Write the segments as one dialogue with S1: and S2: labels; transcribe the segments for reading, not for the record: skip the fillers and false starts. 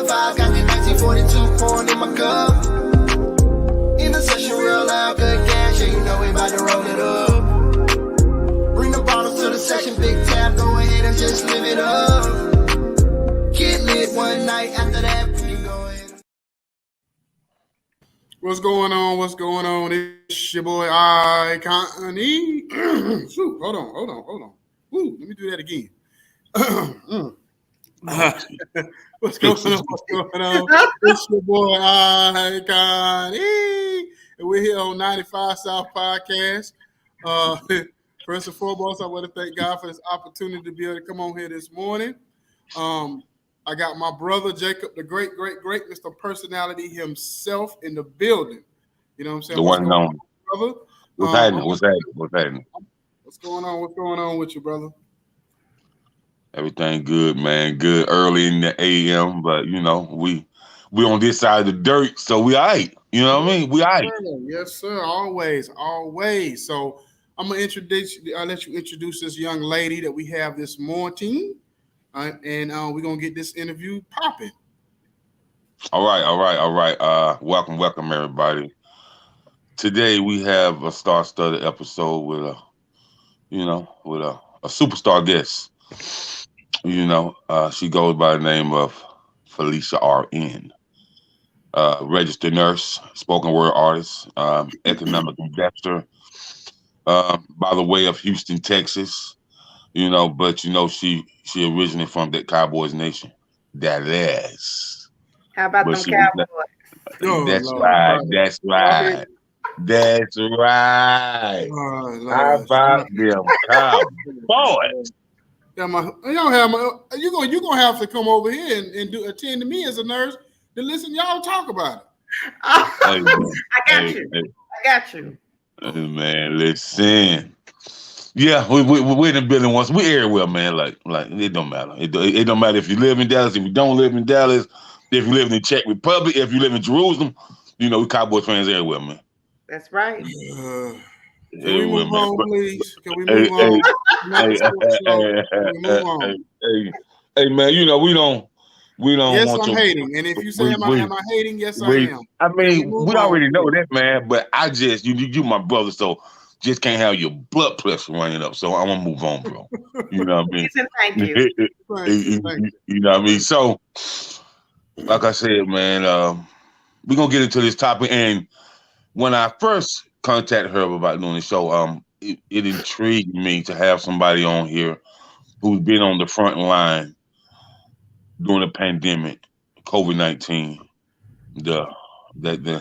S1: real vibe, got the 1942 pouring in my cup. In the session, real loud, good gas, yeah, you know we about to roll it up. Bring the bottles to the session, big tab, go ahead and just live it up. Get lit one night, after that, we can go ahead.
S2: What's going on? What's going on? It's your boy Icon-E. Hold on. Woo, let me do that again. What's going on? It's your boy Icon-E. And we're here on 95 South Podcast. First and foremost, I want to thank God for this opportunity to be able to come on here this morning. I got my brother Jacob, the great Mr. Personality himself in the building. You know what I'm saying?
S3: The one and only.
S2: Brother?
S3: What's happening? What's happening?
S2: What's going on? What's going on with you, brother?
S3: Everything good, man. Good early in the AM, but you know, we on this side of the dirt, so we all right. You know what I mean? We all right.
S2: Yes, sir. Always. So I'm gonna let you introduce this young lady that we have this morning. And we're gonna get this interview popping.
S3: All right. Welcome everybody. Today we have a star-studded episode with a superstar guest. You know, she goes by the name of Felicia Rn. Registered nurse, spoken word artist, economic investor, by the way of Houston, Texas. You know, but you know, she originated from that Cowboys Nation. Dallas.
S4: How about them Cowboys?
S3: That's right. How about them Cowboys?
S2: You're gonna have to come over here and attend to me as a nurse to listen y'all talk about it.
S4: I got you.
S3: Hey, man, listen. Yeah, we're in the building once. We everywhere, man. Like it don't matter. It don't matter if you live in Dallas, if you don't live in Dallas, if you live in the Czech Republic, if you live in Jerusalem. You know, we Cowboys fans everywhere, man.
S4: That's right.
S2: Can we move on, please? Can we move on?
S3: Hey, man. You know we don't.
S2: Yes,
S3: want
S2: I'm
S3: to,
S2: hating. And if you say am I hating? Yes, I am.
S3: I mean, we already know that, man. But I just you my brother, so. Just can't have your blood pressure running up, so I'm gonna move on, bro. You know what I mean?
S4: Thank you.
S3: You know what I mean? So, like I said, man, we're gonna get into this topic. And when I first contacted her about doing the show, it intrigued me to have somebody on here who's been on the front line during the pandemic, COVID-19, that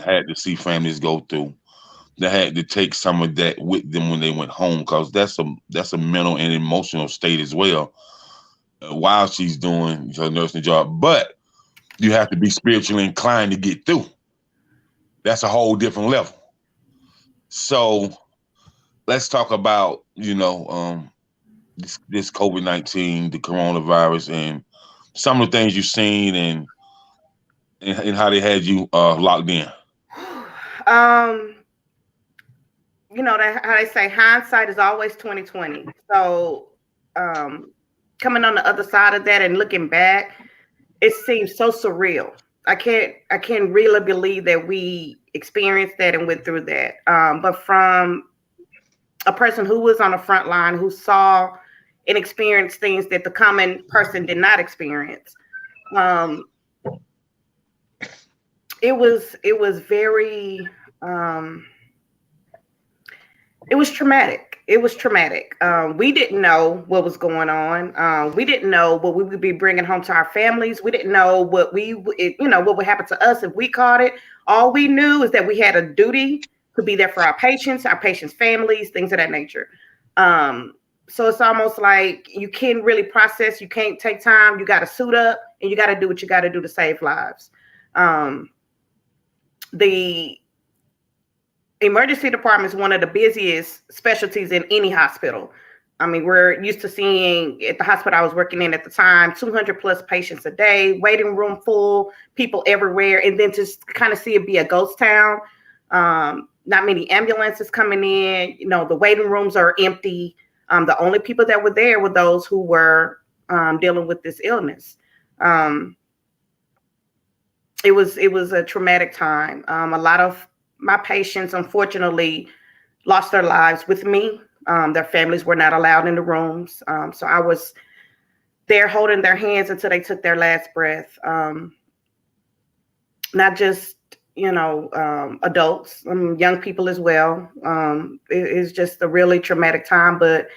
S3: had to see families go through. They had to take some of that with them when they went home, because that's a mental and emotional state as well. While she's doing her nursing job, but you have to be spiritually inclined to get through. That's a whole different level. So let's talk about this COVID-19, the coronavirus, and some of the things you've seen and how they had you locked in.
S4: You know how they say hindsight is always 20/20. So coming on the other side of that and looking back, it seems so surreal. I can't really believe that we experienced that and went through that. But from a person who was on the front line, who saw and experienced things that the common person did not experience, it was very it was traumatic. We didn't know what was going on. We didn't know what we would be bringing home to our families. We didn't know what what would happen to us if we caught it. All we knew is that we had a duty to be there for our patients' families, things of that nature. So it's almost like you can't really process. You can't take time. You got to suit up and you got to do what you got to do to save lives. The emergency department is one of the busiest specialties in any hospital. I mean, we're used to seeing at the hospital I was working in at the time, 200 plus patients a day, waiting room full, people everywhere. And then to kind of see it be a ghost town, not many ambulances coming in, the waiting rooms are empty. The only people that were there were those who were dealing with this illness. it was a traumatic time. A lot of my patients, unfortunately, lost their lives with me. Their families were not allowed in the rooms, so I was there holding their hands until they took their last breath. Not just adults, young people as well. It's just a really traumatic time, but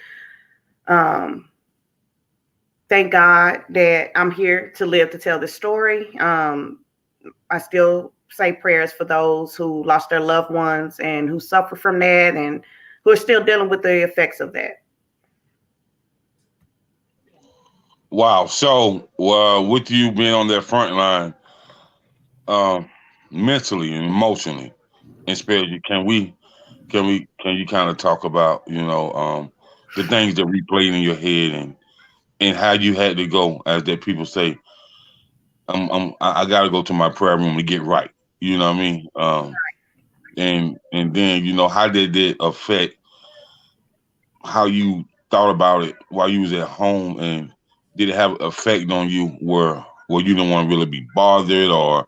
S4: thank God that I'm here to live to tell this story. I still say prayers for those who lost their loved ones and who suffer from that and who are still dealing with the effects of that.
S3: Wow. So, with you being on that front line, um, mentally and emotionally, and spiritually, can you kind of talk about the things that replayed in your head and how you had to go, as that people say, I got to go to my prayer room to get right. You know what I mean? And then how did it affect how you thought about it while you was at home, and did it have an effect on you where you didn't want to really be bothered, or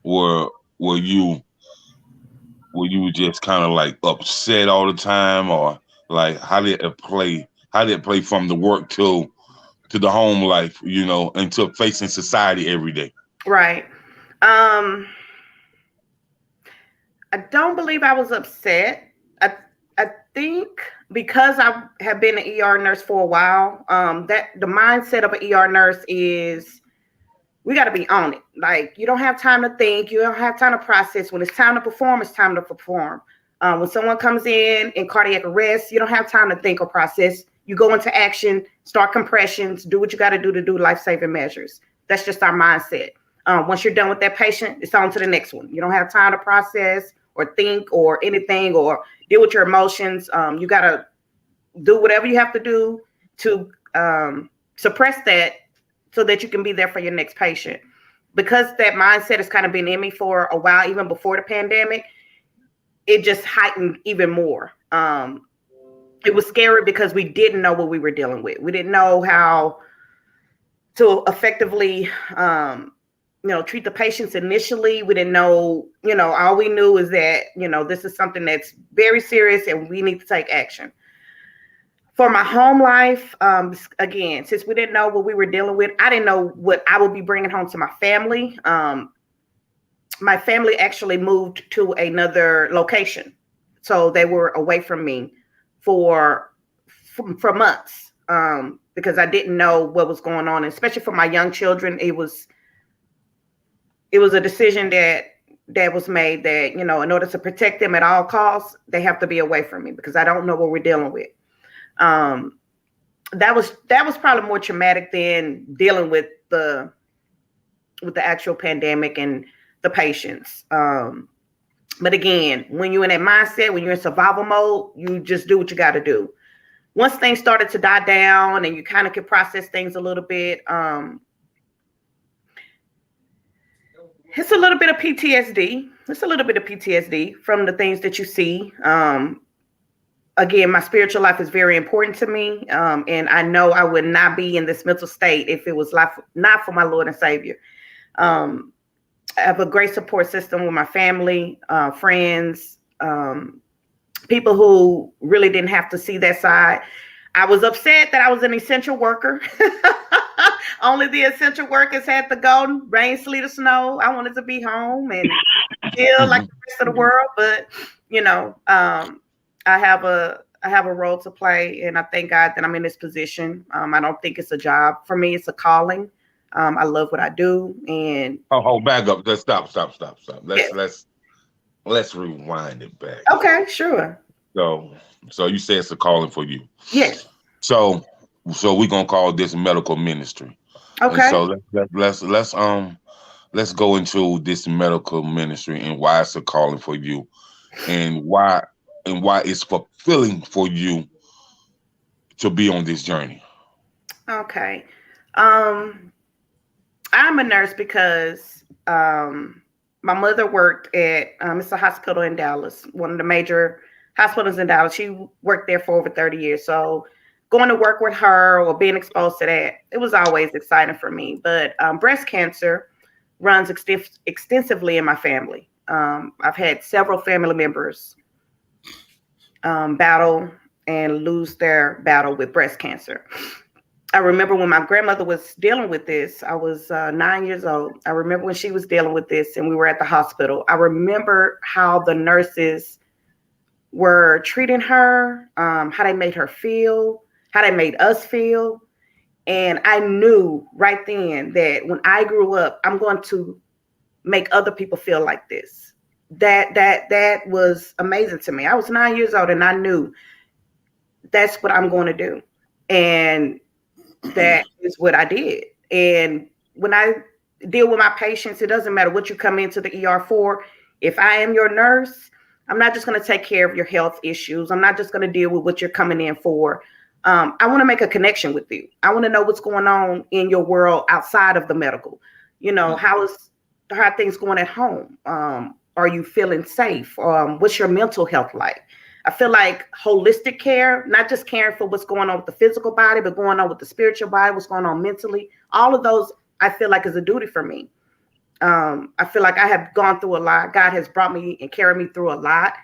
S3: were were you were you just kind of like upset all the time, or like how did it play from the work to the home life, and to facing society every day?
S4: Right. Um, I don't believe I was upset. I think because I have been an ER nurse for a while, that the mindset of an ER nurse is we got to be on it. Like, you don't have time to think, you don't have time to process. When it's time to perform, it's time to perform. When someone comes in cardiac arrest, you don't have time to think or process. You go into action, start compressions, do what you got to do life-saving measures. That's just our mindset. Once you're done with that patient, it's on to the next one. You don't have time to process or think or anything or deal with your emotions. You got to do whatever you have to do to suppress that so that you can be there for your next patient. Because that mindset has kind of been in me for a while, even before the pandemic, it just heightened even more. It was scary because we didn't know what we were dealing with. We didn't know how to effectively treat the patients initially. We didn't know, all we knew is that, this is something that's very serious and we need to take action. For my home life, again, since we didn't know what we were dealing with, I didn't know what I would be bringing home to my family. My family actually moved to another location. So they were away from me for months, because I didn't know what was going on. And especially for my young children, it was a decision that was made that, in order to protect them at all costs, they have to be away from me because I don't know what we're dealing with. That was probably more traumatic than dealing with the actual pandemic and the patients. But again, when you're in that mindset, when you're in survival mode, you just do what you got to do. Once things started to die down and you kind of can process things a little bit, it's a little bit of PTSD. It's a little bit of PTSD from the things that you see. Again, my spiritual life is very important to me. And I know I would not be in this mental state if it was not for my Lord and Savior. I have a great support system with my family, friends, people who really didn't have to see that side. I was upset that I was an essential worker. Only the essential workers had to go, rain, sleet, or snow. I wanted to be home and feel like the rest of the world. But, I have a role to play, and I thank God that I'm in this position. I don't think it's a job for me; it's a calling. I love what I do, and
S3: Back up. Let's stop. Let's rewind it back.
S4: Okay, sure.
S3: So you say it's a calling for you.
S4: Yes.
S3: So we're gonna call this medical ministry.
S4: Okay.
S3: And so let's go into this medical ministry and why it's a calling for you, and why it's fulfilling for you to be on this journey.
S4: Okay. I'm a nurse because my mother worked at it's a hospital in Dallas, one of the major hospitals in Dallas. She worked there for over 30 years. So going to work with her or being exposed to that, it was always exciting for me. But breast cancer runs extensively in my family. I've had several family members battle and lose their battle with breast cancer. I remember when my grandmother was dealing with this. I was 9 years old. I remember when she was dealing with this and we were at the hospital. I remember how the nurses were treating her, how they made her feel, how they made us feel. And I knew right then that when I grew up, I'm going to make other people feel like this. That was amazing to me. I was 9 years old and I knew that's what I'm going to do. And that is what I did. And when I deal with my patients, it doesn't matter what you come into the ER for. If I am your nurse, I'm not just going to take care of your health issues. I'm not just going to deal with what you're coming in for. I want to make a connection with you. I want to know what's going on in your world outside of the medical. You know, how are things going at home? Are you feeling safe? What's your mental health like? I feel like holistic care, not just caring for what's going on with the physical body, but going on with the spiritual body, what's going on mentally. All of those, I feel like, is a duty for me. I feel like I have gone through a lot. God has brought me and carried me through a lot.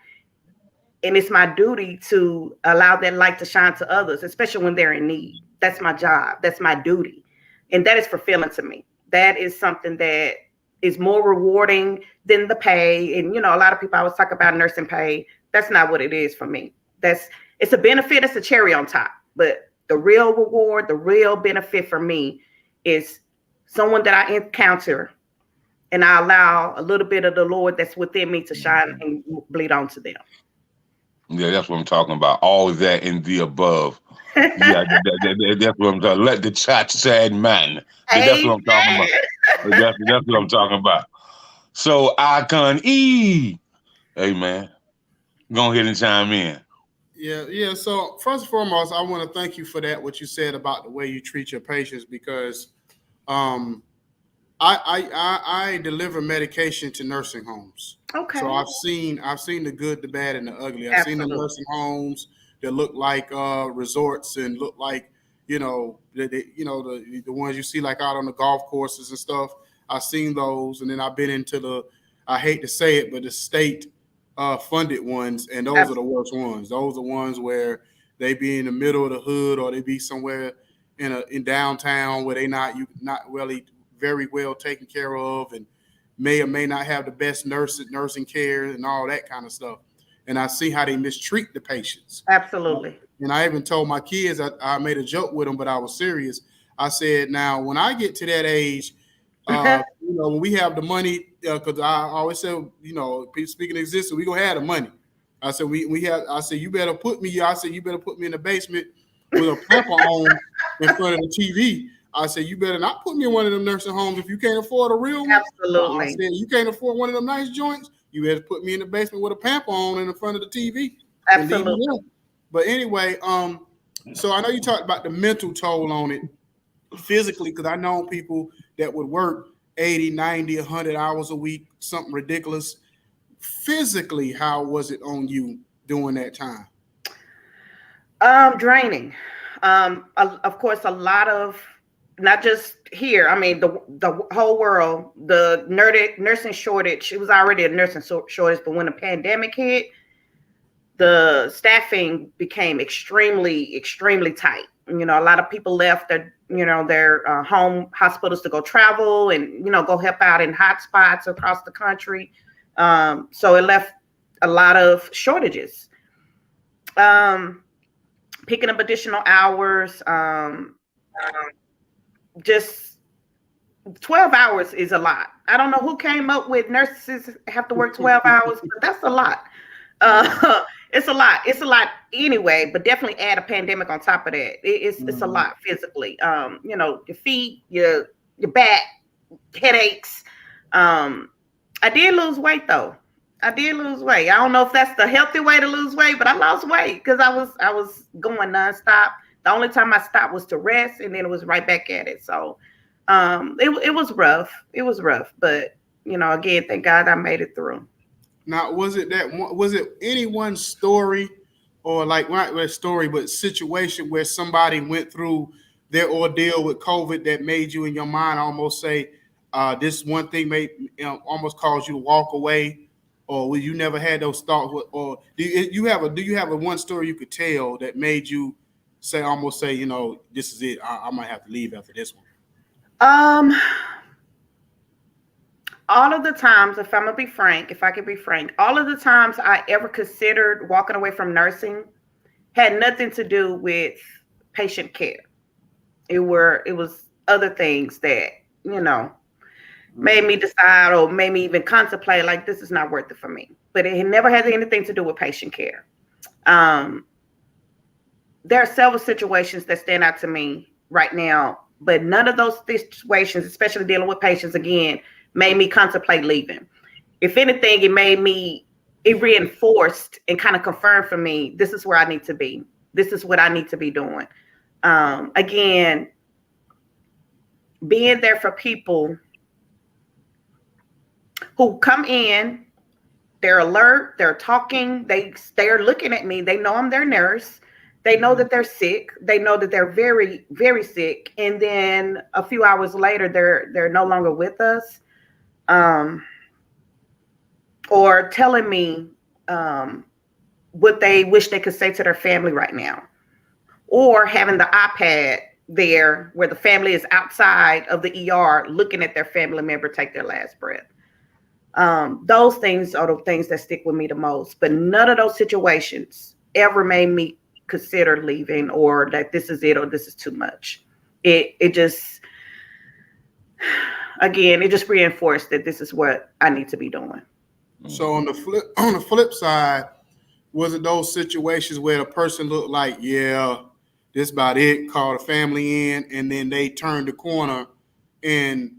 S4: And it's my duty to allow that light to shine to others, especially when they're in need. That's my job. That's my duty. And that is fulfilling to me. That is something that is more rewarding than the pay. And, you know, a lot of people always talk about nursing pay. That's not what it is for me. It's a benefit. It's a cherry on top. But the real reward, the real benefit for me is someone that I encounter and I allow a little bit of the Lord that's within me to shine and bleed onto them.
S3: Yeah, that's what I'm talking about. All of that and the above. Yeah, that's what I'm talking. Let the church say, man. That's what I'm talking about. That's what I'm talking about. So Icon E, hey man, go ahead and chime in.
S2: Yeah. So first and foremost, I want to thank you for that. What you said about the way you treat your patients, because I deliver medication to nursing homes.
S4: Okay.
S2: So I've seen the good, the bad, and the ugly. I've seen the nursing homes that look like resorts and look like, you know, the ones you see like out on the golf courses and stuff. I've seen those, and then I've been into I hate to say it, but the state funded ones, and those are the worst ones. Those are ones where they be in the middle of the hood, or they be somewhere in downtown where they not really very well taken care of, and may or may not have the best nursing care and all that kind of stuff. And I see how they mistreat the patients.
S4: Absolutely.
S2: And I even told my kids, I made a joke with them, but I was serious. I said, now, when I get to that age, when we have the money, because I always said, speaking of existence, we gonna have the money. I said, I said, you better put me in the basement with a pepper on in front of the TV. I said, you better not put me in one of them nursing homes if you can't afford a real one.
S4: Absolutely.
S2: I said, you can't afford one of them nice joints, you better put me in the basement with a pamper on in the front of the TV.
S4: Absolutely.
S2: But anyway, so I know you talked about the mental toll on it physically, because I know people that would work 80, 90, 100 hours a week, something ridiculous. Physically, how was it on you during that time?
S4: Draining. Of course, a lot of, not just here, I mean, the whole world, the nursing shortage, it was already a nursing shortage, but when the pandemic hit, the staffing became extremely, extremely tight. You know, a lot of people left their home hospitals to go travel and, go help out in hot spots across the country. So it left a lot of shortages. Picking up additional hours, just 12 hours is a lot. I don't know who came up with nurses have to work 12 hours, but that's a lot. It's a lot. It's a lot anyway, but definitely add a pandemic on top of that. It's a lot physically. Your feet, your back, headaches. I did lose weight though. I don't know if that's the healthy way to lose weight, but I lost weight because I was going nonstop. The only time I stopped was to rest, and then it was right back at it. So it was rough. It was rough, but again, thank God I made it through.
S2: Now, was it any one story, or like not a story, but situation where somebody went through their ordeal with COVID that made you in your mind almost say, this one thing may almost cause you to walk away, or you never had those thoughts, or do you have a one story you could tell that made you almost say, this is it, I might have to leave after this one?
S4: All of the times, if I could be frank, all of the times I ever considered walking away from nursing had nothing to do with patient care. It was other things that, made me decide or made me even contemplate, like, this is not worth it for me. But it never had anything to do with patient care. There are several situations that stand out to me right now, but none of those situations, especially dealing with patients again, made me contemplate leaving. If anything, it reinforced and kind of confirmed for me, this is where I need to be. This is what I need to be doing. Again, being there for people who come in, they're alert, they're talking, they're looking at me, they know I'm their nurse, they know that they're sick, they know that they're very, very sick, and then a few hours later they're no longer with us, or telling me what they wish they could say to their family right now, or having the iPad there where the family is outside of the ER looking at their family member take their last breath. Those things are the things that stick with me the most, but none of those situations ever made me consider leaving, or that this is it, or this is too much. It just reinforced that this is what I need to be doing.
S2: So on the flip side, was it those situations where the person looked like, yeah, this about it, called a family in, and then they turned the corner and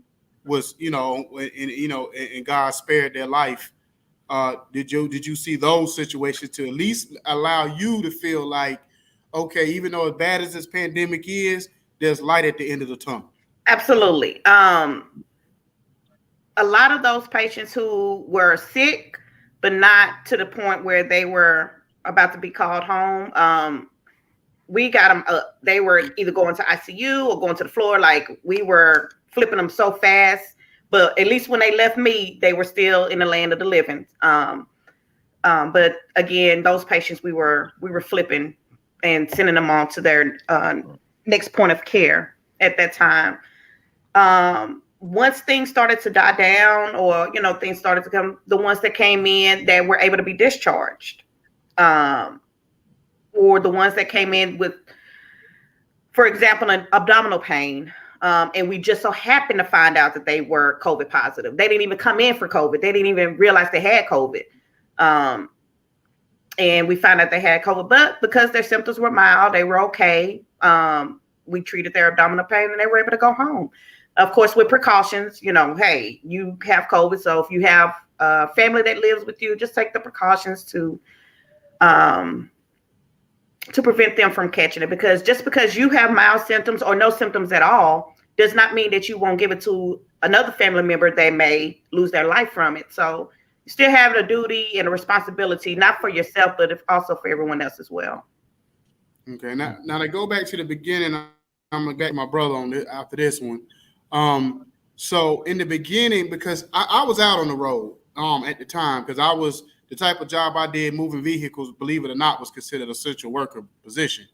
S2: was, and God spared their life? Did you see those situations to at least allow you to feel like, okay, even though as bad as this pandemic is, there's light at the end of the tunnel?
S4: Absolutely. A lot of those patients who were sick, but not to the point where they were about to be called home, we got them up. They were either going to ICU or going to the floor. Like, we were flipping them so fast, but at least when they left me, they were still in the land of the living. But again, those patients we were flipping and sending them on to their next point of care at that time. Once things started to die down, or things started to come, the ones that came in that were able to be discharged, or the ones that came in with, for example, an abdominal pain, and we just so happened to find out that they were COVID positive. They didn't even come in for COVID. They didn't even realize they had COVID. And we found out they had COVID, but because their symptoms were mild, they were okay. We treated their abdominal pain and they were able to go home. Of course, with precautions, hey, you have COVID. So if you have a family that lives with you, just take the precautions to prevent them from catching it. Because just because you have mild symptoms or no symptoms at all does not mean that you won't give it to another family member that may lose their life from it. So you still have a duty and a responsibility, not for yourself, but also for everyone else as well.
S2: Okay. Now to go back to the beginning, I'm going to get my brother on this after this one. So in the beginning, because I was out on the road at the time, because I was the type of job I did, moving vehicles, believe it or not, was considered an essential worker position.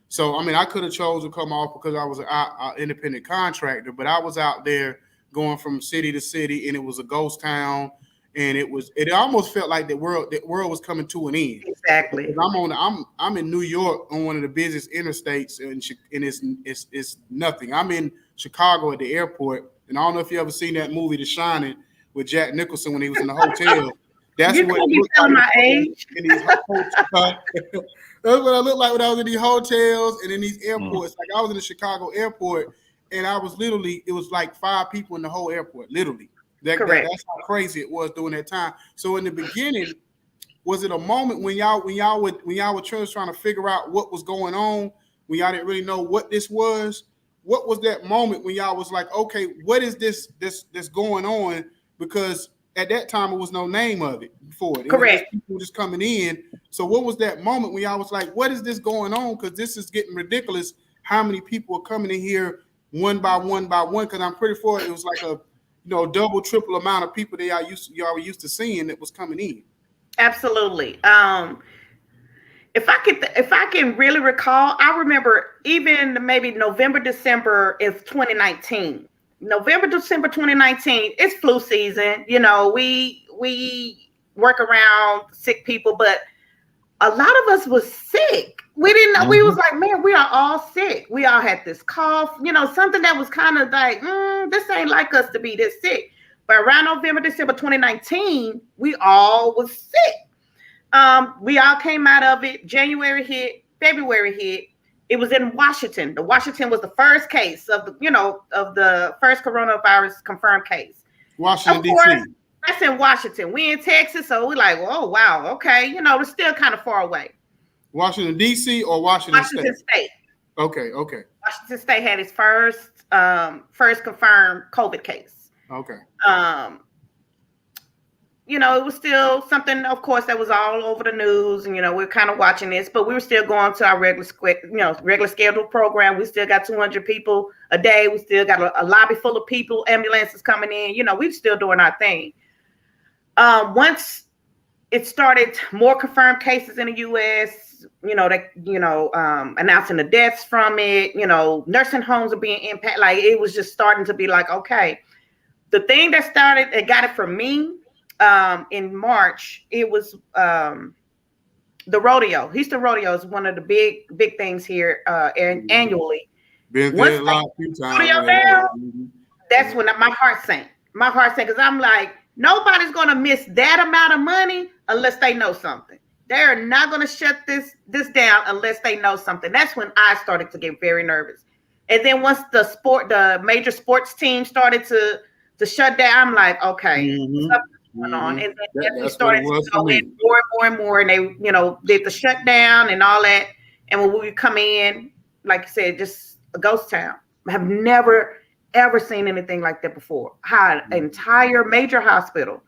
S2: So, I could have chosen to come off because I was an independent contractor, but I was out there going from city to city, and it was a ghost town, and it almost felt like the world was coming to an end.
S4: Exactly.
S2: I'm in New York on one of the busiest interstates, and it's nothing. I'm in Chicago at the airport, and I don't know if you ever seen that movie The Shining with Jack Nicholson when he was in the hotel. That's
S4: you
S2: what
S4: can't be telling my age.
S2: In these that's what I looked like when I was in these hotels and in these airports. Like, I was in the Chicago airport, and I was literally, it was like 5 people in the whole airport, literally.
S4: Correct.
S2: That's how crazy it was during that time. So in the beginning, was it a moment when y'all were trying to figure out what was going on, when y'all didn't really know what this was? What was that moment when y'all was like, okay, what is this going on? Because at that time, it was no name of it before.
S4: Correct.
S2: People just coming in. So what was that moment when y'all was like, what is this going on? Because this is getting ridiculous. How many people are coming in here one by one by one? Because I'm pretty sure it was like double, triple amount of people y'all used to seeing that was coming in.
S4: Absolutely. If I can really recall, I remember even maybe November, December of 2019. November, December 2019, it's flu season. We work around sick people, but a lot of us was sick. We didn't know. We was like, man, we are all sick. We all had this cough, something that was kind of like, this ain't like us to be this sick. But around November, December 2019, we all was sick. We all came out of it. January hit, February hit. It was in Washington. Washington was the first case of the first coronavirus confirmed case.
S2: Washington, D.C.
S4: That's in Washington. We in Texas, so we're like, oh wow, okay. It's still kind of far away.
S2: Washington, D.C. or Washington
S4: State?
S2: Okay.
S4: Washington State had its first confirmed COVID case.
S2: Okay.
S4: It was still something, of course, that was all over the news, and we're kind of watching this, but we were still going to our regular scheduled program. We still got 200 people a day. We still got a lobby full of people, ambulances coming in. We're still doing our thing. Once it started, more confirmed cases in the U.S., announcing the deaths from it. Nursing homes are being impacted. Like, it was just starting to be like, okay. The thing that started and got it from me. In March, it was the rodeo. Houston Rodeo is one of the big things here annually.
S2: Been there a lot, few times.
S4: That's when my heart sank. My heart sank because I'm like, nobody's gonna miss that amount of money unless they know something. They're not gonna shut this down unless they know something. That's when I started to get very nervous. And then once the major sports team started to shut down, I'm like, okay. Going on, and then we started to go in more and more, and they did the shutdown and all that. And when we would come in, like I said, just a ghost town. I have never ever seen anything like that before. How an entire major hospital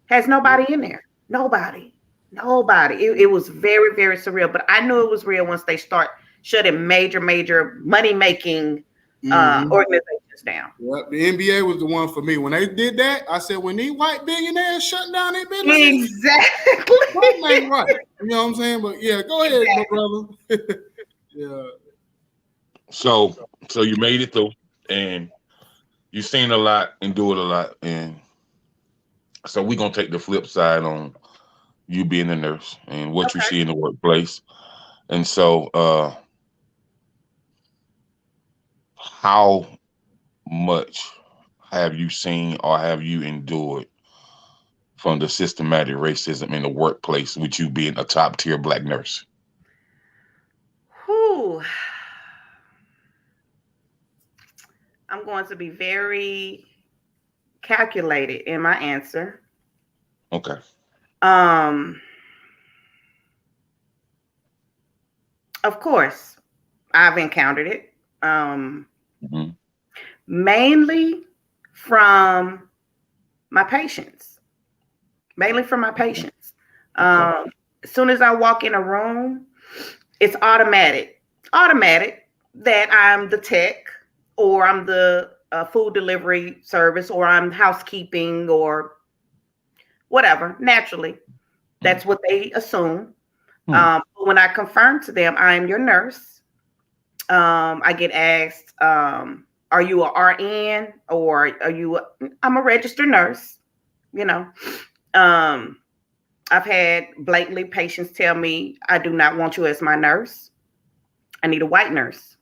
S4: has nobody in there, nobody. It was very, very surreal. But I knew it was real once they start shutting major money making organizations down.
S2: Yep, the NBA was the one for me. When they did that, I said, when these white billionaires shut down their businesses,
S4: exactly.
S2: That ain't right. You know what I'm saying? But yeah, go ahead, my brother. Yeah.
S3: So you made it through, and you've seen a lot, endured a lot, and so we're gonna take the flip side on you being a nurse and what you see in the workplace. And so, how much have you seen or have you endured from the systematic racism in the workplace with you being a top tier Black nurse?
S4: Whew. I'm going to be very calculated in my answer.
S3: Okay.
S4: Of course, I've encountered it. Mainly from my patients. As soon as I walk in a room, it's automatic that I'm the tech, or I'm the food delivery service, or I'm housekeeping, or whatever. Naturally, that's what they assume. But when I confirm to them, I'm your nurse, I get asked, are you a RN, or I'm a registered nurse, I've had blatantly patients tell me, I do not want you as my nurse. I need a white nurse.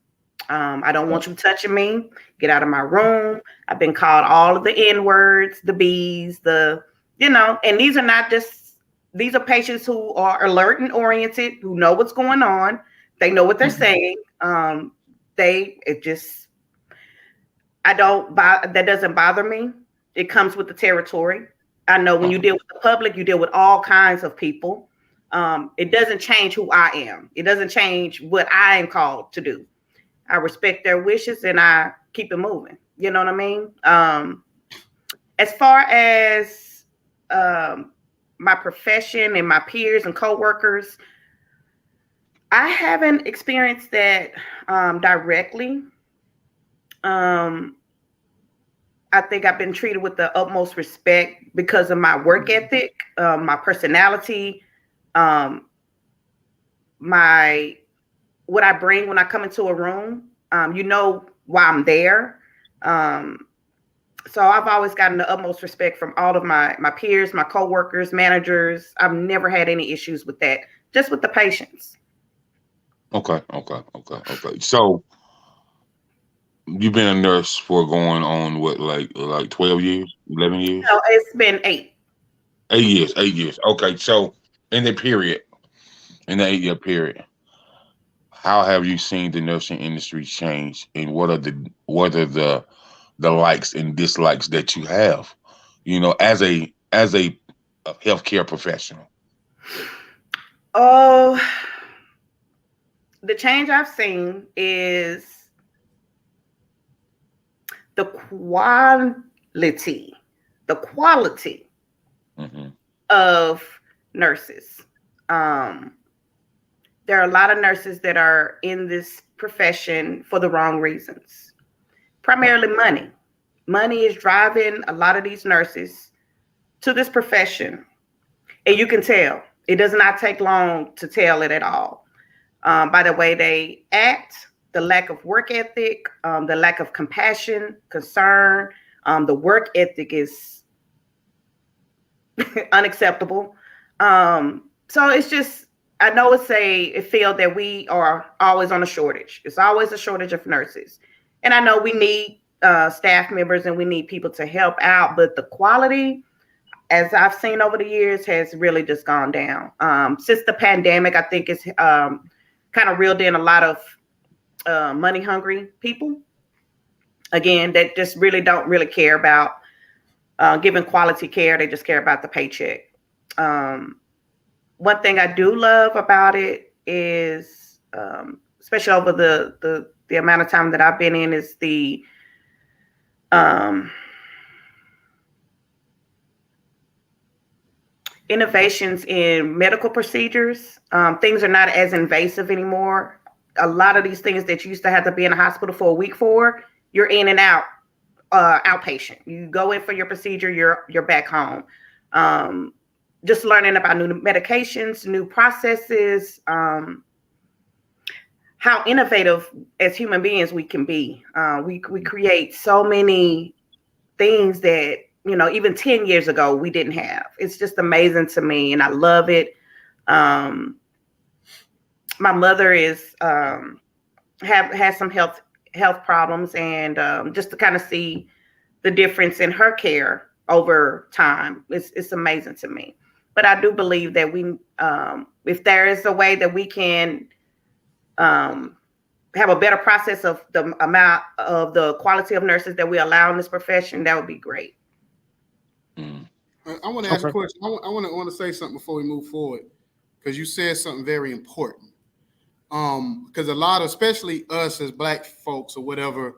S4: I don't want you touching me. Get out of my room. I've been called all of the N words, the B's, and these are patients who are alert and oriented, who know what's going on. They know what they're saying. That doesn't bother me. It comes with the territory. I know when you deal with the public, you deal with all kinds of people. It doesn't change who I am. It doesn't change what I am called to do. I respect their wishes and I keep it moving. You know what I mean? As far as my profession and my peers and coworkers, I haven't experienced that directly. I think I've been treated with the utmost respect because of my work ethic, my personality, um, my what I bring when I come into a room. You know why I'm there. Um, so I've always gotten the utmost respect from all of my peers, my coworkers, managers. I've never had any issues with that, just with the patients.
S3: Okay. So you've been a nurse for going on what, like 12 years, 11 years,
S4: No, it's been 8.
S3: 8 years, 8 years. Okay, so in the period, in the 8 year period, how have you seen the nursing industry change, and what are the likes and dislikes that you have, as a healthcare professional?
S4: Oh, the change I've seen is the quality, the quality
S3: Hmm.
S4: of nurses. Um, there are a lot of nurses that are in this profession for the wrong reasons. Primarily money. Money is driving a lot of these nurses to this profession. And you can tell. It does not take long to tell it at all. By the way they act, the lack of work ethic, the lack of compassion, concern. The work ethic is unacceptable. So it's just, I know it's a field that we are always on a shortage. It's always a shortage of nurses. And I know we need staff members and we need people to help out, but the quality, as I've seen over the years, has really just gone down. Since the pandemic, I think it's kind of reeled in a lot of money hungry people. Again, that just really don't really care about giving quality care. They just care about the paycheck. Um, One thing I do love about it is, especially over the amount of time that I've been in, is the um, innovations in medical procedures. Things are not as invasive anymore. A lot of these things that you used to have to be in a hospital for a week for, you're in and out, outpatient. You go in for your procedure, you're back home. Um, just learning about new medications, new processes, how innovative as human beings we can be. We create so many things that, even 10 years ago we didn't have. It's just amazing to me, and I love it. My mother is has some health problems, and just to kind of see the difference in her care over time, it's amazing to me. But I do believe that if there is a way that we can have a better process of the amount of the quality of nurses that we allow in this profession, that would be great.
S3: Mm.
S2: I want to ask a
S3: Okay.
S2: question. I want to say something before we move forward, because you said something very important. Because a lot of, especially us as black folks or whatever,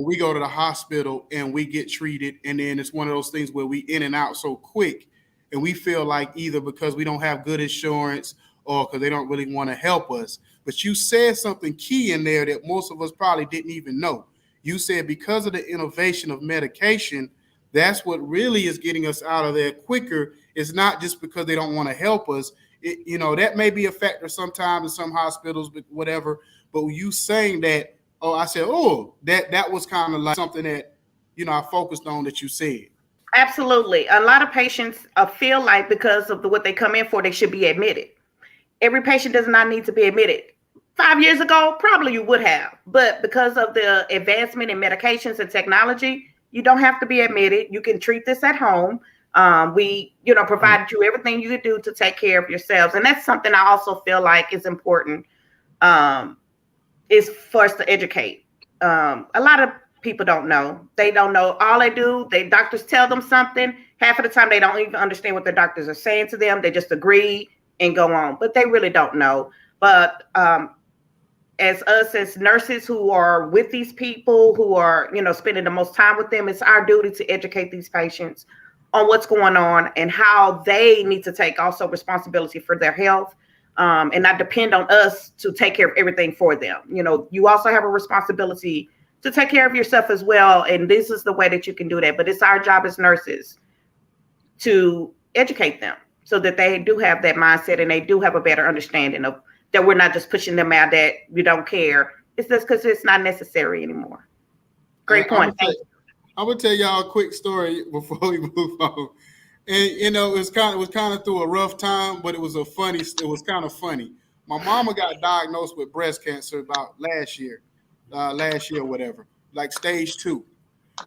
S2: we go to the hospital and we get treated, and then it's one of those things where we in and out so quick, and we feel like either because we don't have good insurance or because they don't really want to help us. But you said something key in there that most of us probably didn't even know. You said because of the innovation of medication, that's what really is getting us out of there quicker. It's not just because they don't want to help us. That may be a factor sometimes in some hospitals, but whatever. But you saying that, I said, that was kind of like something that, I focused on that you said.
S4: Absolutely. A lot of patients feel like because of what they come in for, they should be admitted. Every patient does not need to be admitted. 5 years ago, probably you would have, but because of the advancement in medications and technology, you don't have to be admitted. You can treat this at home. We, provided you everything you could do to take care of yourselves, and that's something I also feel like is important. Um, is for us to educate. A lot of people don't know. They don't know. All they do, doctors tell them something. Half of the time, they don't even understand what their doctors are saying to them. They just agree and go on, but they really don't know. But as us as nurses who are with these people, who are spending the most time with them, it's our duty to educate these patients on what's going on and how they need to take also responsibility for their health, and not depend on us to take care of everything for them. You also have a responsibility to take care of yourself as well. And this is the way that you can do that. But it's our job as nurses to educate them so that they do have that mindset and they do have a better understanding of that we're not just pushing them out that we don't care. It's just because it's not necessary anymore. Great point.
S2: I'm gonna tell y'all a quick story before we move on. And you know, it was kind of through a rough time, but it was kind of funny. My mama got diagnosed with breast cancer about last year, whatever, like stage 2.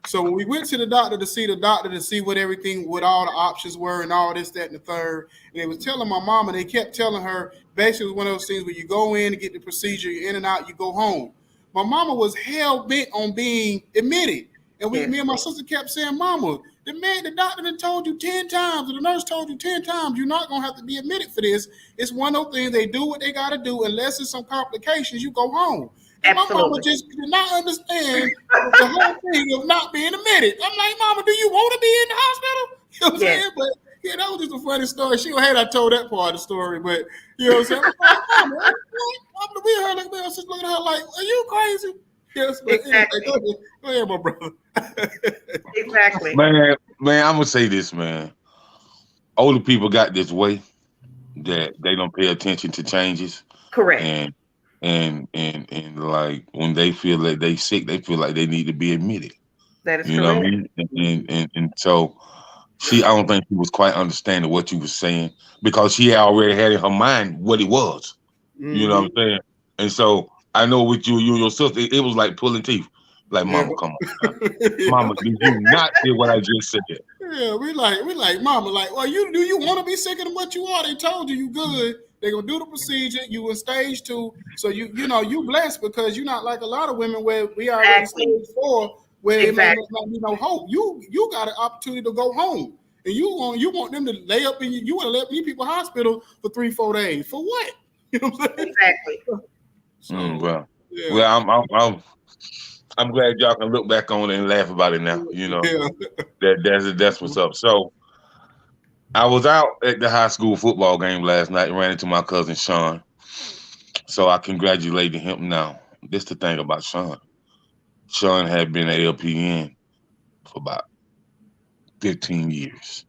S2: So when we went to the doctor to see what all the options were and all this, that, and the third, and they was telling my mama, they kept telling her, basically it was one of those things where you go in and get the procedure, you're in and out, you go home. My mama was hell bent on being admitted. And me and my sister kept saying, Mama, the doctor done told you 10 times, or the nurse told you 10 times, you're not going to have to be admitted for this. It's one of those things, they do what they got to do. Unless it's some complications, you go home. And my mama just did not understand the whole thing of not being admitted. I'm like, Mama, do you want to be in the hospital? You know what I'm saying? But yeah, that was just a funny story. She had I told that part of the story, but you know what I'm saying? I'm like, Mama, we heard like, just looking at her like, are you crazy? Yes, but
S4: exactly.
S2: Anyway, go ahead, my brother.
S4: Exactly.
S3: Man, I'm gonna say this, man. Older people got this way that they don't pay attention to changes.
S4: Correct.
S3: And like when they feel like they sick, they feel like they need to be admitted.
S4: That is
S3: you
S4: correct.
S3: know what I mean? And so I don't think she was quite understanding what you were saying because she already had in her mind what it was. Mm-hmm. You know what I'm saying? And so I know with you and your sister, it was like pulling teeth. Like, Mama, come on. Mama, did you not hear what I just said?
S2: Yeah, we like, Mama, like, well, do you want to be sicker than what you are? They told you good. They're gonna do the procedure. You in stage 2, so you blessed because you're not like a lot of women where we are already stage 4, where it may not be no hope. You got an opportunity to go home, and you want them to lay up in you want to let me people hospital for 3-4 days for what? You know what I'm saying?
S4: Exactly.
S3: So, well, I'm glad y'all can look back on it and laugh about it now. You know, that's what's up. So I was out at the high school football game last night and ran into my cousin Sean. So I congratulated him. Now, this the thing about Sean. Sean had been an LPN for about 15 years.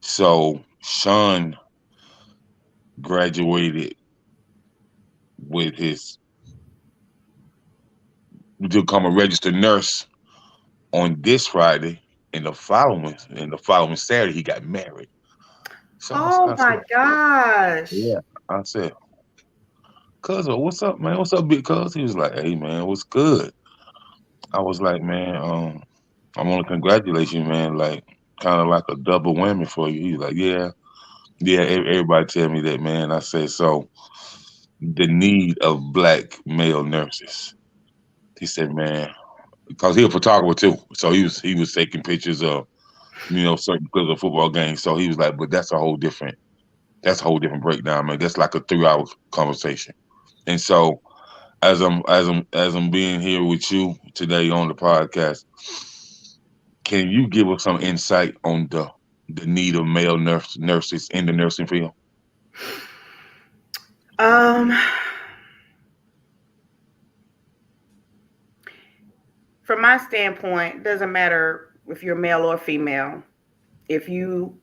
S3: So Sean graduated with to become a registered nurse on this Friday, and the following Saturday he got married. So
S4: I said, gosh.
S3: Yeah, I said, cousin, what's up, man? What's up, big cuz? He was like, hey, man, what's good? I was like, man, I want to congratulate you, man. Like, kind of like a double whammy for you. He's like, yeah. Everybody tell me that, man. I said, so the need of black male nurses. He said, man, because he's a photographer too, so he was taking pictures of certain clips of football games. So he was like, but that's a whole different breakdown, man. That's like a 3-hour conversation. And so as I'm being here with you today on the podcast, can you give us some insight on the need of male nurses in the nursing field?
S4: From my standpoint, it doesn't matter if you're male or female. If you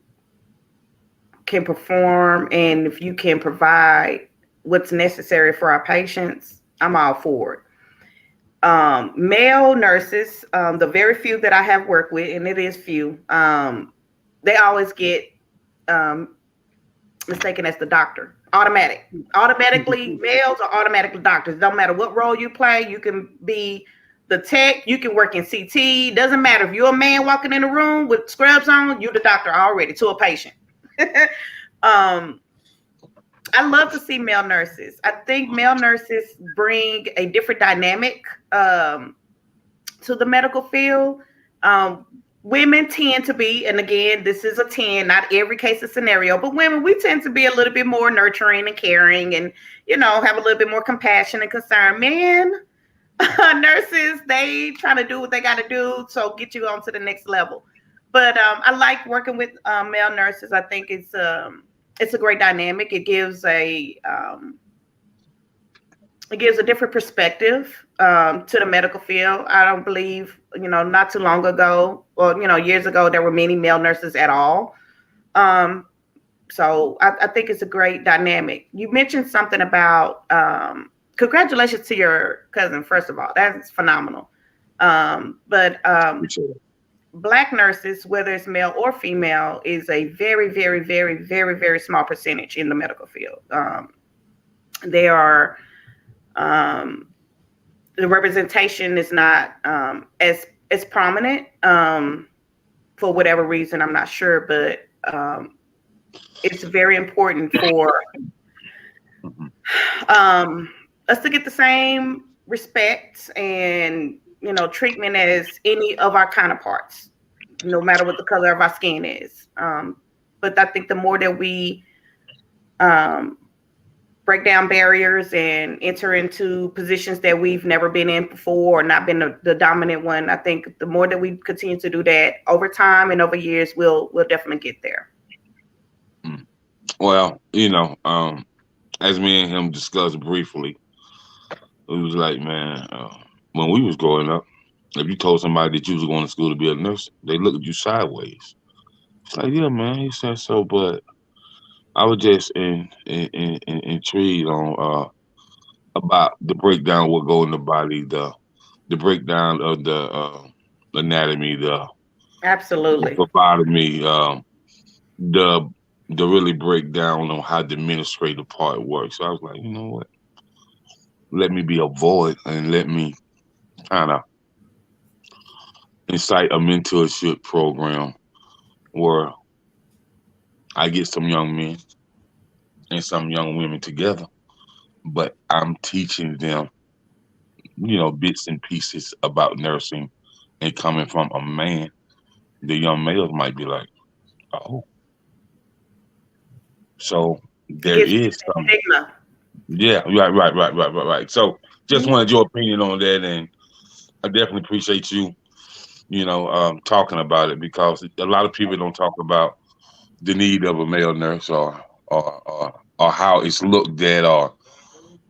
S4: can perform and if you can provide what's necessary for our patients, I'm all for it. Male nurses, the very few that I have worked with, and it is few, they always get mistaken as the doctor. Automatically, males are automatically doctors. It don't matter what role you play. You can be the tech, you can work in CT. Doesn't matter if you're a man walking in the room with scrubs on, you're the doctor already to a patient. I love to see male nurses. I think male nurses bring a different dynamic to the medical field. Women tend to be, and again, this is a 10, not every case of scenario, but women, we tend to be a little bit more nurturing and caring and, have a little bit more compassion and concern. Men, nurses, they trying to do what they got to do to get you on to the next level. But I like working with male nurses. I think it's a great dynamic. It gives a different perspective to the medical field. I don't believe, not too long ago, or years ago, there were many male nurses at all. So I think it's a great dynamic. You mentioned something about congratulations to your cousin, first of all. That's phenomenal. But Black nurses, whether it's male or female, is a very, very, very, very, very small percentage in the medical field. They are the representation is not as prominent for whatever reason. I'm not sure, but it's very important for us to get the same respect and treatment as any of our counterparts, no matter what the color of our skin is. But I think the more that we break down barriers and enter into positions that we've never been in before or not been the dominant one, I think the more that we continue to do that over time and over years, we'll definitely get there.
S3: Well, as me and him discussed briefly, it was like, man, when we was growing up, if you told somebody that you was going to school to be a nurse, they looked at you sideways. It's like, yeah, man, he said so, but I was just intrigued on about the breakdown of what go in the body, the breakdown of the anatomy, the
S4: Absolutely.
S3: phlebotomy, the really break down on how the administrative part works. So I was like, you know what? Let me be a void and let me kind of incite a mentorship program where I get some young men and some young women together, but I'm teaching them, bits and pieces about nursing. And coming from a man, the young males might be like, oh. So there is some
S4: stigma.
S3: Yeah, right. So just wanted your opinion on that, and I definitely appreciate you, talking about it, because a lot of people don't talk about the need of a male nurse or how it's looked at or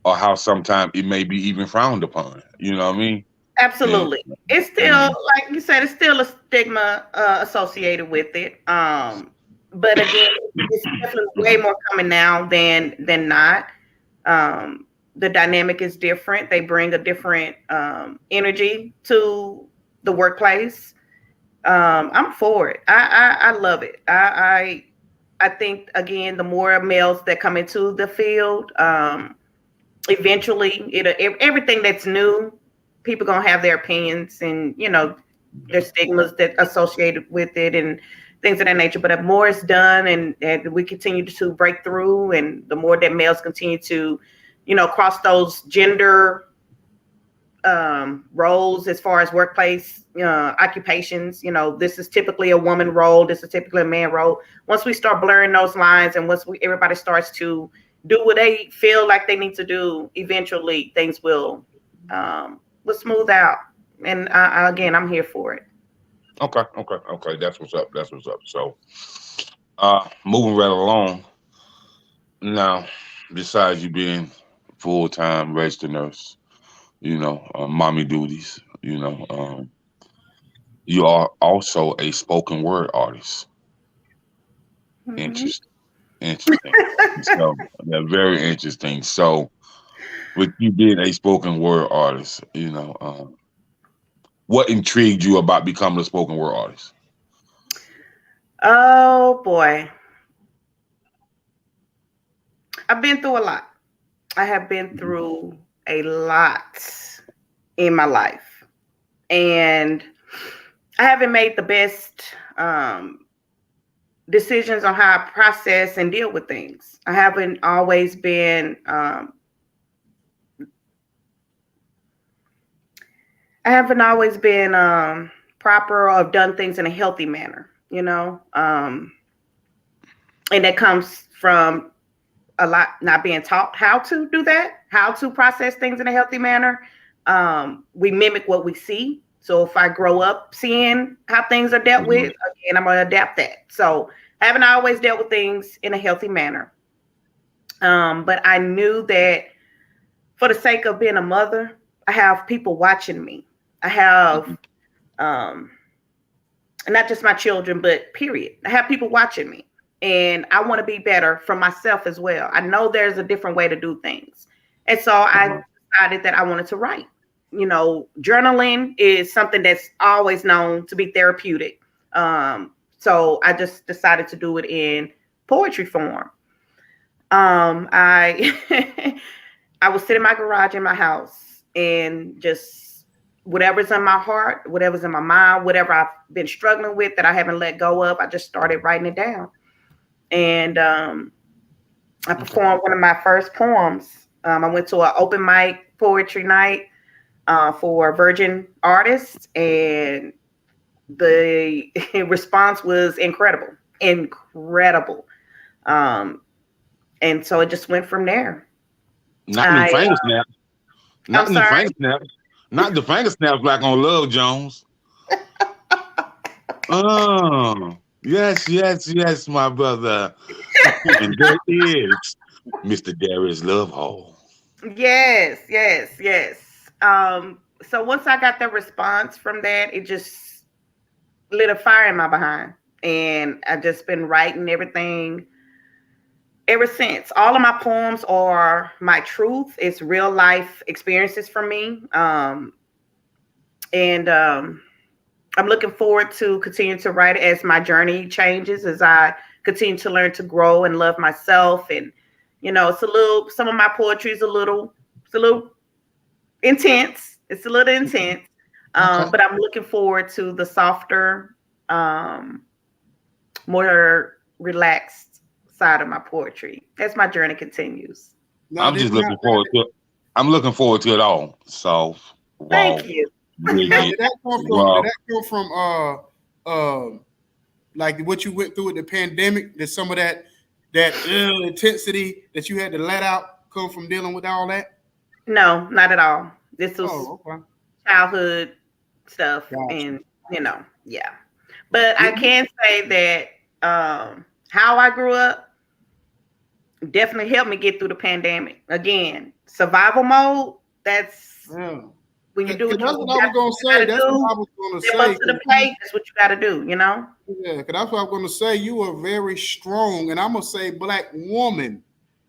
S3: how sometimes it may be even frowned upon. You know what I mean?
S4: Absolutely. It's still, like you said, it's still a stigma associated with it. But again, it's definitely way more common now than not. The dynamic is different. They bring a different energy to the workplace. I'm for it. I love it. I think, again, the more males that come into the field, eventually everything that's new, people gonna have their opinions and their stigmas that associated with it and things of that nature. But if more is done and we continue to break through, and the more that males continue to cross those gender roles as far as workplace occupations, this is typically a woman role, this is typically a man role. Once we start blurring those lines, and once everybody starts to do what they feel like they need to do, eventually things will smooth out. And again, I'm here for it.
S3: Okay. That's what's up. So, moving right along. Now, besides you being full-time registered nurse, mommy duties, you are also a spoken word artist.
S4: Mm-hmm.
S3: Interesting. So, yeah, very interesting. So, with you being a spoken word artist, what intrigued you about becoming a spoken word artist?
S4: Oh boy, I've been through a lot. I have been through a lot in my life, and I haven't made the best decisions on how I process and deal with things. I haven't always been proper, or have done things in a healthy manner, and that comes from a lot not being taught how to do that, how to process things in a healthy manner. We mimic what we see. So if I grow up seeing how things are dealt with, again, I'm going to adapt that. So I haven't always dealt with things in a healthy manner. But I knew that for the sake of being a mother, I have people watching me. I have not just my children, but period. I have people watching me, and I want to be better for myself as well. I know there's a different way to do things. And so I decided that I wanted to write. You know, journaling is something that's always known to be therapeutic. So I just decided to do it in poetry form. I I would sit in my garage in my house and just whatever's in my heart, whatever's in my mind, whatever I've been struggling with that I haven't let go of, I just started writing it down. And I performed one of my first poems. I went to an open mic poetry night for virgin artists, and the response was incredible. And so it just went from there.
S3: Not the finger snaps. Not
S4: I'm
S3: the
S4: sorry?
S3: finger snaps. Not the finger snaps like on Love Jones. Oh, yes, my brother. And there is Mr. Darius Lovehole.
S4: Yes. So once I got the response from that, it just lit a fire in my behind. And I've just been writing everything ever since. All of my poems are my truth. It's real life experiences for me. I'm looking forward to continue to write as my journey changes, as I continue to learn to grow and love myself. And, you know, some of my poetry is a little intense. It's a little intense. But I'm looking forward to the softer, more relaxed side of my poetry as my journey continues.
S3: I'm looking forward to it. I'm looking forward to it all. So
S4: Thank you.
S2: Did that come from like what you went through with the pandemic? Did some of that intensity that you had to let out come from dealing with all that?
S4: No, not at all. This was childhood stuff.
S2: Gotcha.
S4: And yeah. But I can say that how I grew up definitely helped me get through the pandemic. Again, survival mode, that's when you do what
S2: that's what I was gonna say. That's what I was gonna say.
S4: Step up to the plate. That's what you got to do.
S2: Yeah, because that's what I'm gonna say. You are very strong, and I'm gonna say, Black woman.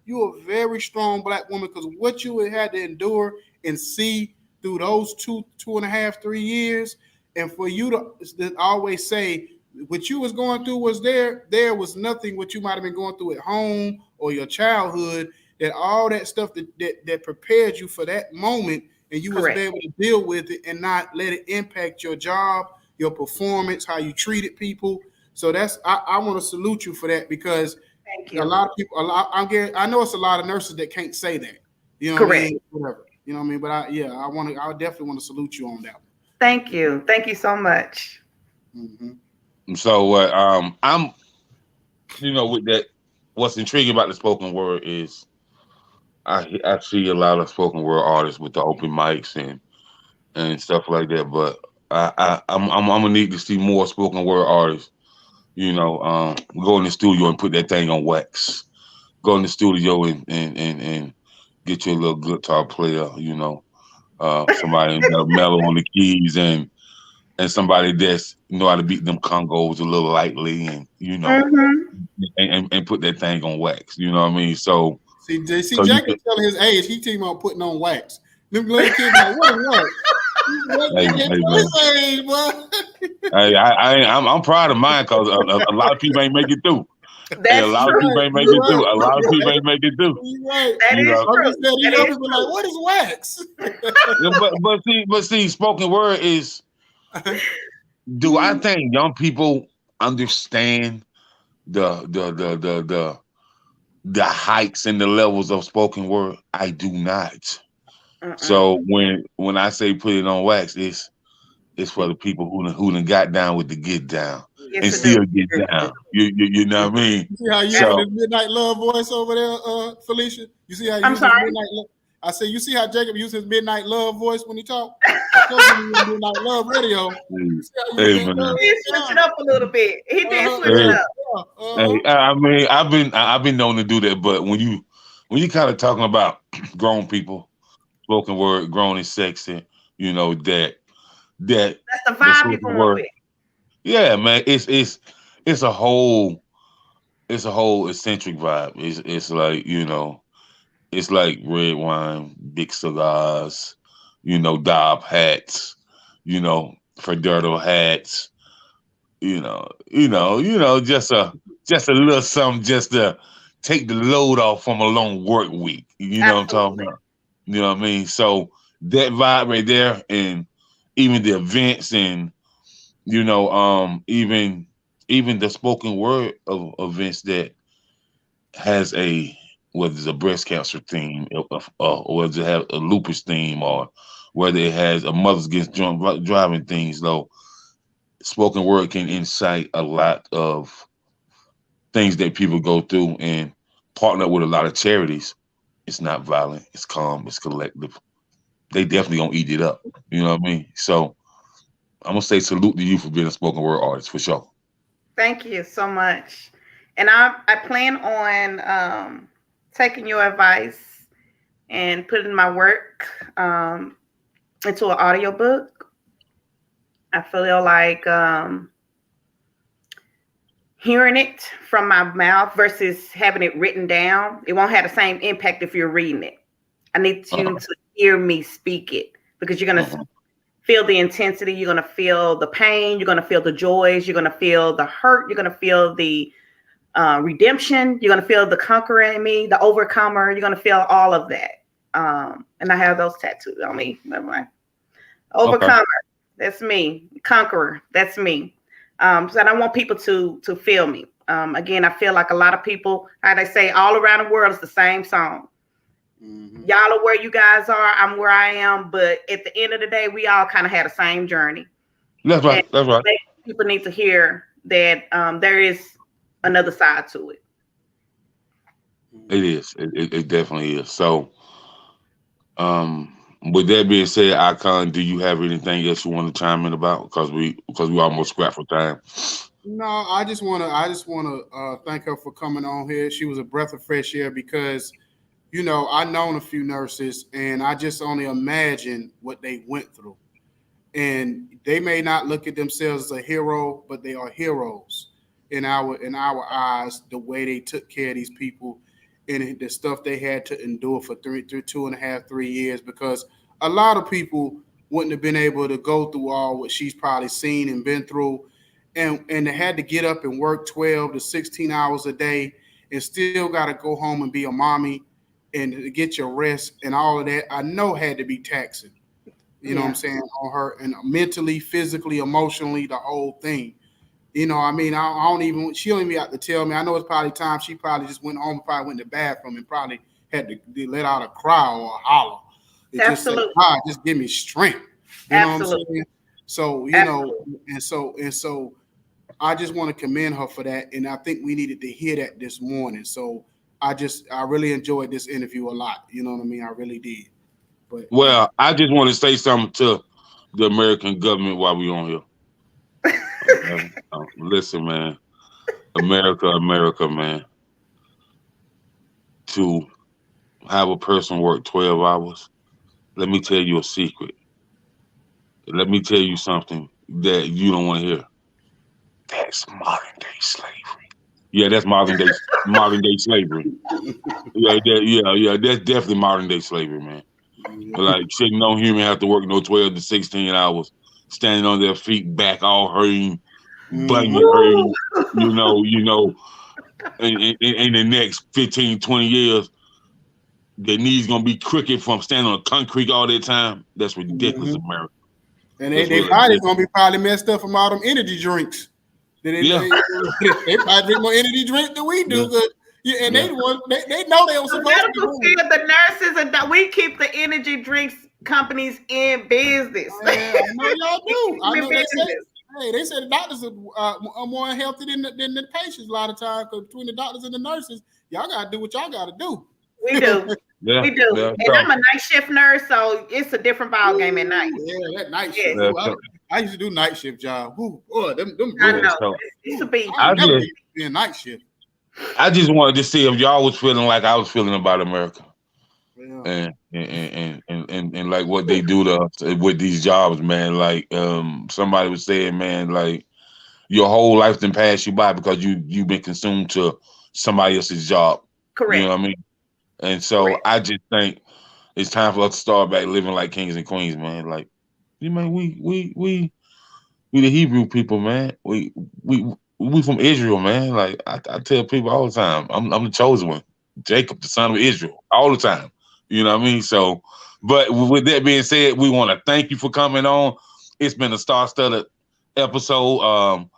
S2: You are a very strong Black woman, because what you had to endure and see through those 2.5, 3 years, and for you to always say what you was going through was there was nothing what you might have been going through at home or your childhood, that all that stuff that prepared you for that moment, and you was able to deal with it and not let it impact your job, your performance, how you treated people. So I want to salute you for that, because
S4: thank you.
S2: A lot of people, I know it's a lot of nurses that can't say that. You know what I mean? Whatever. You know what I mean? But I definitely want to salute you on that one.
S4: Thank you. Thank you so much.
S2: Mm-hmm.
S3: So I'm, with that, what's intriguing about the spoken word is I see a lot of spoken word artists with the open mics and stuff like that. But I'm gonna need to see more spoken word artists. Go in the studio and put that thing on wax. Go in the studio and get your little guitar player. Somebody mellow on the keys and somebody that's know how to beat them congos a little lightly and and put that thing on wax. You know what I mean? So
S2: Jack is telling his age. He team on putting on wax. Them little kids like, what is wax?
S3: I'm proud of mine, because a lot of people ain't make it through.
S4: That's
S3: a lot of people ain't make it through. A lot of people ain't make it through.
S2: Right.
S4: That is true.
S2: Like, what is wax?
S3: but see, spoken word is. Do I think young people understand the heights and the levels of spoken word? I do not. So when I say put it on wax, it's for the people who done got down with the get down and still get down. You know what I mean?
S2: You see how you have this midnight love voice over there, Felicia? You see how you use midnight love? I say, you see how Jacob uses his midnight love voice when he talk? I told you he midnight love radio.
S3: Hey,
S4: he switched it up a little bit. He did switch it up.
S3: Hey, I mean, I've been known to do that, but when you kind of talking about grown people spoken word, grown and sexy. You know that
S4: That's the
S3: the
S4: vibe you're
S3: spoken
S4: going
S3: word.
S4: with.
S3: Yeah, man. It's a whole eccentric vibe. It's like it's like red wine, big cigars, Dob hats, Fedordo hats, just a little something just to take the load off from a long work week. You know what I'm talking
S4: Absolutely.
S3: about? You know what I mean? So that vibe right there, and even the events, and even the spoken word of events that has whether it's a breast cancer theme, or whether it has a lupus theme, or whether it has a mothers against drunk driving things, though spoken word can incite a lot of things that people go through, and partner with a lot of charities. It's not violent, it's calm, it's collective. They definitely gonna eat it up. You know what I mean? So I'm gonna say salute to you for being a spoken word artist for sure.
S4: Thank you so much. And I plan on taking your advice and putting my work into an audiobook. I feel like hearing it from my mouth versus having it written down, it won't have the same impact if you're reading it. I need you to hear me speak it, because you're going to feel the intensity, you're going to feel the pain, you're going to feel the joys, you're going to feel the hurt, you're going to feel the redemption, you're going to feel the conqueror in me, the overcomer, you're going to feel all of that. And I have those tattooed on me. Overcomer, that's me. Conqueror, that's me. So I don't want people to feel me. Again, I feel like a lot of people, how they say, all around the world, it's the same song. Mm-hmm. Y'all are where you guys are. I'm where I am. But at the end of the day, we all kind of had the same journey.
S3: That's right.
S4: And
S3: that's right.
S4: People need to hear that there is another side to it.
S3: It is. It definitely is. So, with that being said, Icon, do you have anything else you want to chime in about? Because we almost scrapped for time.
S2: No, I just wanna thank her for coming on here. She was a breath of fresh air, because I known a few nurses, and I just only imagine what they went through. And they may not look at themselves as a hero, but they are heroes in our eyes. The way they took care of these people, and the stuff they had to endure for 2.5, 3 years, because a lot of people wouldn't have been able to go through all what she's probably seen and been through, and they had to get up and work 12 to 16 hours a day, and still got to go home and be a mommy and get your rest and all of that. I know had to be taxing. You know what I'm saying, on her, and mentally, physically, emotionally, the whole thing. I don't even, she don't even have to tell me. I know it's probably time she probably just went home, probably went to the bathroom, and probably had to let out a cry or a holler. It
S4: Absolutely.
S2: Just say, God, just give me strength. You know what I'm saying? So, and so I just want to commend her for that. And I think we needed to hear that this morning. So I really enjoyed this interview a lot. You know what I mean? I really did. But
S3: I just want to say something to the American government while we on here. Listen, man, America, man. To have a person work 12 hours, let me tell you a secret. Let me tell you something that you don't want to hear. That's modern day slavery. Yeah, that's modern day slavery. Yeah. That's definitely modern day slavery, man. Like, shouldn't no human have to work no 12 to 16 hours, standing on their feet, back all hurting, bunion hurting, in the next 15, 20 years, their knees gonna be crooked from standing on concrete all that time. That's ridiculous, America.
S2: And their body's gonna be probably messed up from all them energy drinks. They probably drink more energy drink than we do. And they know they were supposed to do.
S4: The nurses, and we keep the energy drinks companies in business.
S2: I know y'all do. I know they say the doctors are more unhealthy than the patients a lot of times, because between the doctors and the nurses, y'all gotta do what y'all gotta do.
S4: We do. We do. And I'm a night shift nurse, so it's a different ball game at night.
S2: Yeah, that night shift. I used to do night shift job. Ooh, boy, them
S4: I know. It's a beat.
S2: I never be a night shift.
S3: I just wanted to see if y'all was feeling like I was feeling about America. And like what they do to us with these jobs, man. Like somebody was saying, man, like your whole life done passed you by because you've been consumed to somebody else's job.
S4: Correct.
S3: You know what I mean? And so
S4: Correct.
S3: I just think it's time for us to start back living like kings and queens, man. Like, you man, we the Hebrew people, man. We from Israel, man. Like I tell people all the time, I'm the chosen one, Jacob, the son of Israel, all the time. You know what I mean? So, but with that being said, we want to thank you for coming on. It's been a star-studded episode.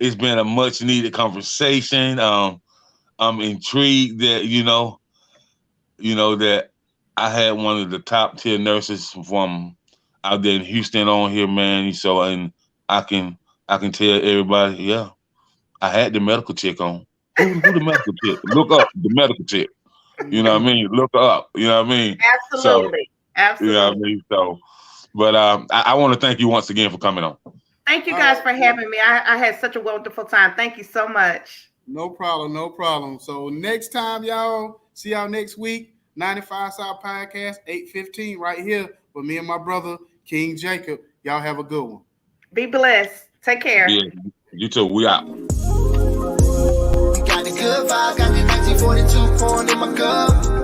S3: It's been a much needed conversation. I'm intrigued that that I had one of the top tier nurses from out there in Houston on here, man. So, and I can tell everybody, yeah, I had the medical check on. Who the medical check? Look up the medical check. You know what I mean? Look her up. You know what I mean?
S4: Absolutely.
S3: So,
S4: Absolutely.
S3: You know what I mean? So, but I want to thank you once again for coming on.
S4: Thank you guys for having me. I had such a wonderful time. Thank you so much.
S2: No problem, no problem. So next time, y'all, see y'all next week, 95 South Podcast, 8:15, right here with me and my brother, King Jacob. Y'all have a good one.
S4: Be blessed. Take care.
S3: Yeah, you too. We out.
S1: We got the good vibe, got the 1942 pouring in my cup.